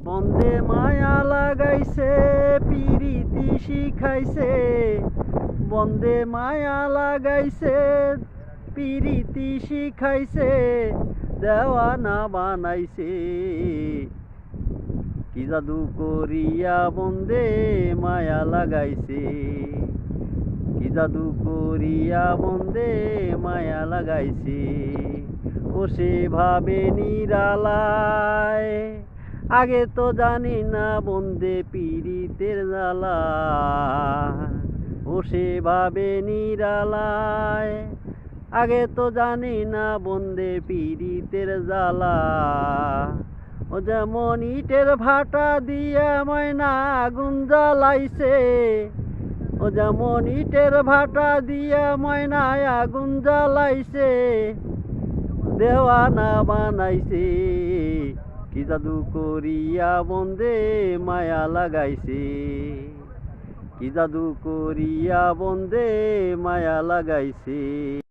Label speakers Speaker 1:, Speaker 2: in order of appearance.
Speaker 1: বন্দে মায়া লাগাইছে পিরিতি শিখাইছে, বন্দে মায়া লাগাইছে পিরিতি শিখাইছে, দেওয়ানা বানাইছে। কি জাদু করিয়া বন্দে মায়া লাগাইছে, কি জাদু করিয়া বন্দে মায়া লাগাইছে। ও সেভাবে নিরালায়, আগে তো জানি না বন্দে পীড়িতের জ্বালা। ও সেভাবে নিরালায়, আগে তো জানি না বন্দে পীড়িতের জ্বালা। ও যেমন ইটের ভাটা দিয়া ময়না আগুন জ্বালাইছে, ও যেমন ইটের ভাটা দিয়া ময়নায় আগুন জ্বালাইছে, দেওয়ানা বানাইছে। কি জাদু করিয়া বন্দে মায়া লাগাইছে, কি জাদু করিয়া বন্দে মায়া লাগাইছে।